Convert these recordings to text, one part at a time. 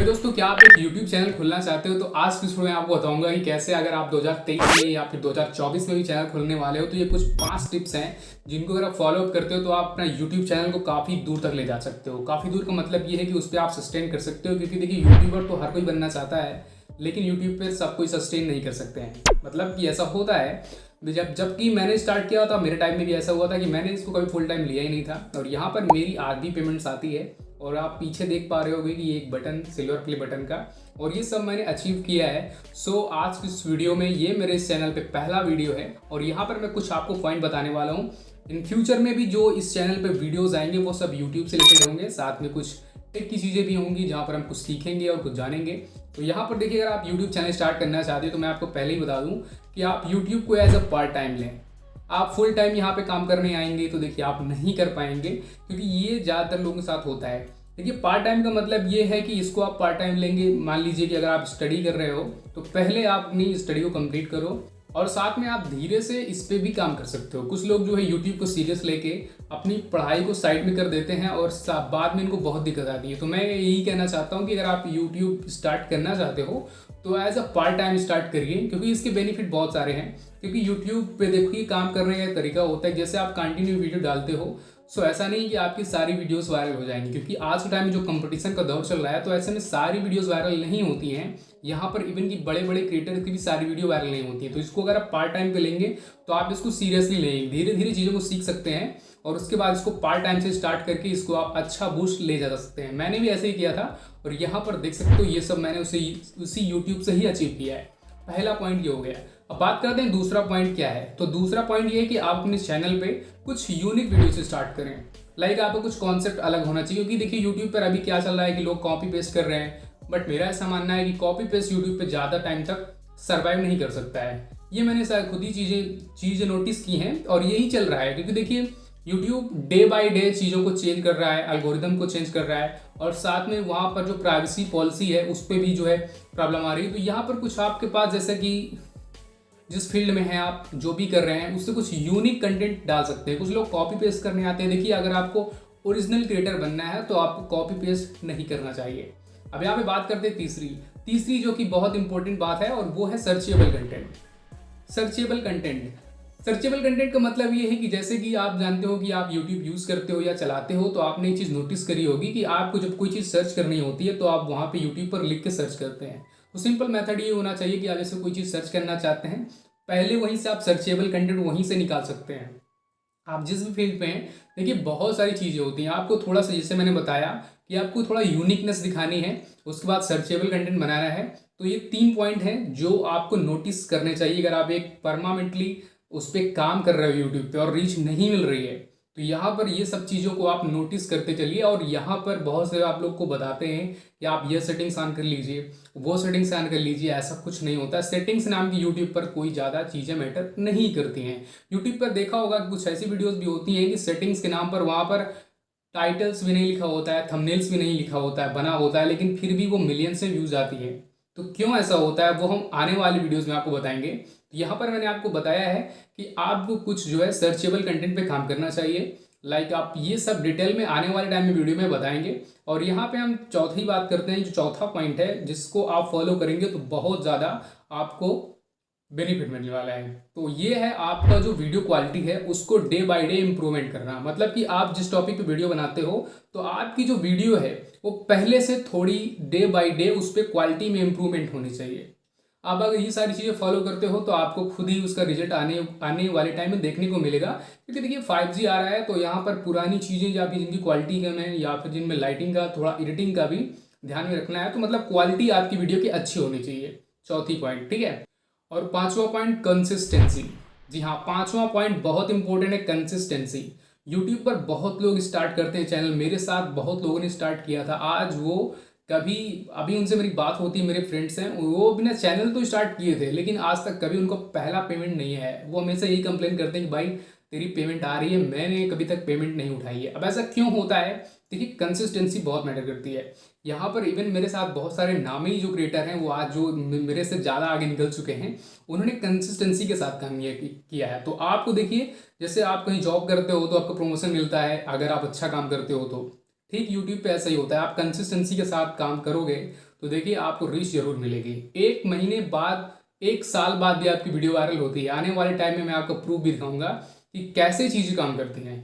दोस्तों, क्या आप एक YouTube चैनल खोलना चाहते हो? तो आज की वीडियो में आपको बताऊंगा कि कैसे अगर आप 2023 में या फिर 2024 में भी चैनल खोलने वाले हो तो ये कुछ 5 टिप्स हैं जिनको अगर आप फॉलो अप करते हो तो आप अपना YouTube चैनल को काफ़ी दूर तक ले जा सकते हो। काफ़ी दूर का मतलब ये है कि उस पर आप सस्टेन कर सकते हो, क्योंकि देखिए यूट्यूबर तो हर कोई बनना चाहता है, लेकिन यूट्यूब पर सब कोई सस्टेन नहीं कर सकते हैं। मतलब कि ऐसा होता है, जबकि मैंने स्टार्ट किया था मेरे टाइम में भी ऐसा हुआ था कि मैंने इसको कभी फुल टाइम लिया ही नहीं था, और यहाँ पर मेरी आधी पेमेंट्स आती है। और आप पीछे देख पा रहे होगे कि ये एक बटन, सिल्वर प्ले बटन का, और ये सब मैंने अचीव किया है। सो आज की इस वीडियो में ये मेरे इस चैनल पे पहला वीडियो है, और यहाँ पर मैं कुछ आपको पॉइंट बताने वाला हूँ। इन फ्यूचर में भी जो इस चैनल पे वीडियोस आएंगे वो सब यूट्यूब से रिलेटेड होंगे, साथ में कुछ टेक की चीज़ें भी होंगी जहाँ पर हम कुछ सीखेंगे और कुछ जानेंगे। तो यहाँ पर देखिए, अगर आप यूट्यूब चैनल स्टार्ट करना चाहते हो तो मैं आपको पहले ही बता दूँ कि आप यूट्यूब को एज अ पार्ट टाइम लें। आप फुल टाइम यहाँ पे काम करने आएंगे तो देखिए आप नहीं कर पाएंगे, क्योंकि ये ज़्यादातर लोगों के साथ होता है। देखिए पार्ट टाइम का मतलब ये है कि इसको आप पार्ट टाइम लेंगे। मान लीजिए कि अगर आप स्टडी कर रहे हो तो पहले आप अपनी स्टडी को कंप्लीट करो, और साथ में आप धीरे से इस पे भी काम कर सकते हो। कुछ लोग जो है यूट्यूब को सीरियस लेके अपनी पढ़ाई को साइड में कर देते हैं और बाद में इनको बहुत दिक्कत आती है। तो मैं यही कहना चाहता हूँ कि अगर आप यूट्यूब स्टार्ट करना चाहते हो तो as a part time start करिए, क्योंकि इसके बेनिफिट बहुत सारे हैं। क्योंकि यूट्यूब पे देखिए काम करने का तरीका होता है, जैसे आप कंटिन्यू वीडियो डालते हो, सो ऐसा नहीं कि आपकी सारी वीडियोस वायरल हो जाएंगी, क्योंकि आज के टाइम में जो कंपटीशन का दौर चल रहा है तो ऐसे में सारी वीडियोस वायरल नहीं होती हैं। यहाँ पर इवन कि बड़े बड़े क्रिएटर की भी सारी वीडियो वायरल नहीं होती है। तो इसको अगर आप पार्ट टाइम पे लेंगे तो आप इसको सीरियसली लेंगे, धीरे धीरे चीज़ों को सीख सकते हैं, और उसके बाद इसको पार्ट टाइम से स्टार्ट करके इसको आप अच्छा बूस्ट ले जा सकते हैं। मैंने भी ऐसे ही किया था, और यहाँ पर देख सकते हो ये सब मैंने उसी यूट्यूब से ही अचीव किया है। पहला पॉइंट ये हो गया। अब बात करते हैं दूसरा पॉइंट क्या है। तो दूसरा पॉइंट ये है कि आप अपने चैनल पे कुछ यूनिक वीडियो से स्टार्ट करें। लाइक आपका कुछ कॉन्सेप्ट अलग होना चाहिए, क्योंकि देखिए यूट्यूब पर अभी क्या चल रहा है कि लोग कॉपी पेस्ट कर रहे हैं, बट मेरा ऐसा मानना है कि कॉपी पेस्ट यूट्यूब पे ज़्यादा टाइम तक सर्वाइव नहीं कर सकता है। ये मैंने शायद खुद ही चीज़ें नोटिस की हैं, और यही चल रहा है। क्योंकि देखिए यूट्यूब डे बाय डे चीज़ों को चेंज कर रहा है, एल्गोरिदम को चेंज कर रहा है, और साथ में वहाँ पर जो प्राइवेसी पॉलिसी है उस पर भी जो है प्रॉब्लम आ रही है। तो यहाँ पर कुछ आपके पास, जैसे कि जिस फील्ड में हैं आप, जो भी कर रहे हैं, उससे कुछ यूनिक कंटेंट डाल सकते हैं। कुछ लोग कॉपी पेस्ट करने आते हैं। देखिए अगर आपको ओरिजिनल क्रिएटर बनना है तो आपको कॉपी पेस्ट नहीं करना चाहिए। अब यहाँ पे बात करते हैं तीसरी जो कि बहुत इंपॉर्टेंट बात है, और वो है सर्चेबल कंटेंट। सर्चेबल कंटेंट का मतलब ये है कि जैसे कि आप जानते हो कि आप यूट्यूब यूज़ करते हो या चलाते हो, तो आपने ये चीज़ नोटिस करी होगी कि आपको जब कोई चीज़ सर्च करनी होती है तो आप वहाँ पे यूट्यूब पर लिख के सर्च करते हैं। तो सिंपल मेथड ये होना चाहिए कि आप जैसे कोई चीज़ सर्च करना चाहते हैं, पहले वहीं से आप सर्चेबल कंटेंट वहीं से निकाल सकते हैं। आप जिस भी फील्ड पे हैं, देखिए बहुत सारी चीज़ें होती हैं। आपको थोड़ा सा, जैसे मैंने बताया कि आपको थोड़ा यूनिकनेस दिखानी है, उसके बाद सर्चेबल कंटेंट बनाना है। तो ये 3 पॉइंट हैं जो आपको नोटिस करने चाहिए अगर आप एक परमानेंटली उस पर काम कर रहे हो यूट्यूब पे और रीच नहीं मिल रही है। तो यहाँ पर ये सब चीज़ों को आप नोटिस करते चलिए, और यहाँ पर बहुत से आप लोग को बताते हैं कि आप ये सेटिंग्स ऑन कर लीजिए, वो सेटिंग्स ऑन कर लीजिए। ऐसा कुछ नहीं होता। सेटिंग्स नाम की यूट्यूब पर कोई ज़्यादा चीज़ें मैटर नहीं करती हैं। यूट्यूब पर देखा होगा कि कुछ ऐसी वीडियोज़ भी होती हैं कि सेटिंग्स के नाम पर वहाँ पर टाइटल्स भी नहीं लिखा होता है, थंबनेल्स भी नहीं लिखा होता है, बना होता है, लेकिन फिर भी वो मिलियन से व्यूज़ आती है। तो क्यों ऐसा होता है वो हम आने वाली वीडियोस में आपको बताएंगे। तो यहाँ पर मैंने आपको बताया है कि आपको कुछ जो है सर्चेबल कंटेंट पे काम करना चाहिए। लाइक आप ये सब डिटेल में आने वाले टाइम में वीडियो में बताएंगे। और यहाँ पे हम चौथी बात करते हैं, जो चौथा पॉइंट है जिसको आप फॉलो करेंगे तो बहुत ज़्यादा आपको बेनिफिट मिलने वाला है। तो ये है आपका जो वीडियो क्वालिटी है उसको डे बाय डे इम्प्रूवमेंट करना। मतलब कि आप जिस टॉपिक पे वीडियो बनाते हो तो आपकी जो वीडियो है वो पहले से थोड़ी डे बाय डे उस पर क्वालिटी में इम्प्रूवमेंट होनी चाहिए। आप अगर ये सारी चीज़ें फॉलो करते हो तो आपको खुद ही उसका रिजल्ट आने वाले टाइम में देखने को मिलेगा। क्योंकि देखिए 5G आ रहा है, तो यहाँ पर पुरानी चीज़ें या फिर जिनकी क्वालिटी कम है, या फिर जिनमें लाइटिंग का, थोड़ा एडिटिंग का भी ध्यान में रखना है। तो मतलब क्वालिटी आपकी वीडियो की अच्छी होनी चाहिए। चौथी पॉइंट, ठीक है। और पांचवा पॉइंट कंसिस्टेंसी। जी हाँ, पांचवा पॉइंट बहुत इंपॉर्टेंट है, कंसिस्टेंसी। यूट्यूब पर बहुत लोग स्टार्ट करते हैं चैनल, मेरे साथ बहुत लोगों ने स्टार्ट किया था। आज वो कभी, अभी उनसे मेरी बात होती है, मेरे फ्रेंड्स हैं, वो बिना चैनल तो स्टार्ट किए थे लेकिन आज तक कभी उनको पहला पेमेंट नहीं है। वो हमेशा यही कंप्लेन करते हैं कि भाई तेरी पेमेंट आ रही है, मैंने कभी तक पेमेंट नहीं उठाई है। अब ऐसा क्यों होता है? देखिए कंसिस्टेंसी बहुत मैटर करती है। यहाँ पर इवन मेरे साथ बहुत सारे नामी जो क्रिएटर हैं, वो आज जो मेरे से ज़्यादा आगे निकल चुके हैं, उन्होंने कंसिस्टेंसी के साथ काम किया है। तो आपको देखिए, जैसे आप कहीं जॉब करते हो तो आपको प्रमोशन मिलता है अगर आप अच्छा काम करते हो तो, ठीक यूट्यूब पे ऐसा ही होता है। आप कंसिस्टेंसी के साथ काम करोगे तो देखिए आपको रीच जरूर मिलेगी। 1 महीने बाद, 1 साल बाद भी आपकी वीडियो वायरल होती है। आने वाले टाइम में मैं आपको प्रूफ भी दिखाऊंगा कि कैसे चीज़ें काम करती हैं।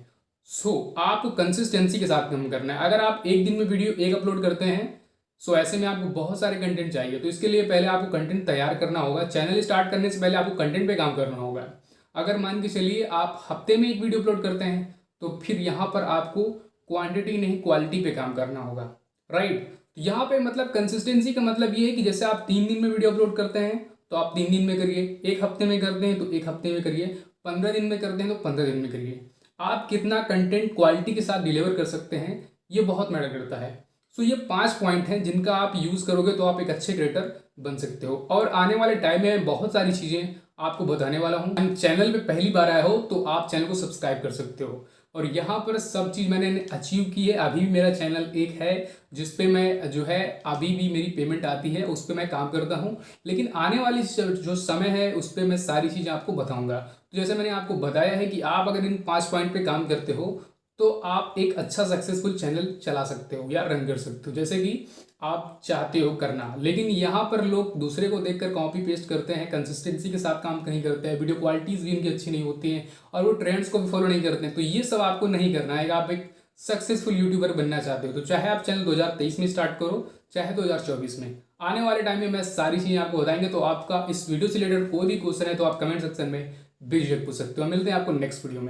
आपको कंसिस्टेंसी के साथ काम करना है। अगर आप एक दिन में वीडियो एक अपलोड करते हैं, ऐसे में आपको बहुत सारे कंटेंट चाहिए। तो इसके लिए पहले आपको कंटेंट तैयार करना होगा। चैनल स्टार्ट करने से पहले आपको कंटेंट पे काम करना होगा। अगर मान के चलिए आप हफ्ते में एक वीडियो अपलोड करते हैं, तो फिर यहाँ पर आपको क्वांटिटी नहीं क्वालिटी पे काम करना होगा, राइट। यहाँ पे मतलब कंसिस्टेंसी का मतलब ये है कि जैसे आप 3 दिन में वीडियो अपलोड करते हैं तो आप 3 दिन में करिए, एक हफ्ते में करते हैं तो एक हफ्ते में करिए, 15 दिन में करते हैं तो 15 दिन में करिए। आप कितना कंटेंट क्वालिटी के साथ डिलीवर कर सकते हैं, ये बहुत मैटर करता है। ये 5 पॉइंट हैं जिनका आप यूज़ करोगे तो आप एक अच्छे क्रिएटर बन सकते हो। और आने वाले टाइम में बहुत सारी चीज़ें आपको बताने वाला हूँ। चैनल पे पहली बार आए हो तो आप चैनल को सब्सक्राइब कर सकते हो। और यहाँ पर सब चीज़ मैंने अचीव की है। अभी भी मेरा चैनल एक है जिस पे मैं जो है अभी भी मेरी पेमेंट आती है, उस पर मैं काम करता हूँ। लेकिन आने वाली जो समय है उस पर मैं सारी चीज़ें आपको बताऊँगा। तो जैसे मैंने आपको बताया है कि आप अगर इन 5 पॉइंट पे काम करते हो तो आप एक अच्छा सक्सेसफुल चैनल चला सकते हो या रन कर सकते हो, जैसे कि आप चाहते हो करना। लेकिन यहाँ पर लोग दूसरे को देखकर कॉपी पेस्ट करते हैं, कंसिस्टेंसी के साथ काम नहीं करते हैं, वीडियो क्वालिटीज़ भी इनकी अच्छी नहीं होती हैं और वो ट्रेंड्स को भी फॉलो नहीं करते हैं। तो ये सब आपको नहीं करना है। आप एक सक्सेसफुल यूट्यूबर बनना चाहते हो तो चाहे आप चैनल 2023 में स्टार्ट करो, चाहे 2024 में। आने वाले टाइम में मैं सारी चीज़ें आपको बताएंगे। तो आपका इस वीडियो से रिलेटेड कोई भी क्वेश्चन है तो आप कमेंट सेक्शन में बेझिझक पूछ सकते हो। मिलते हैं आपको नेक्स्ट वीडियो में।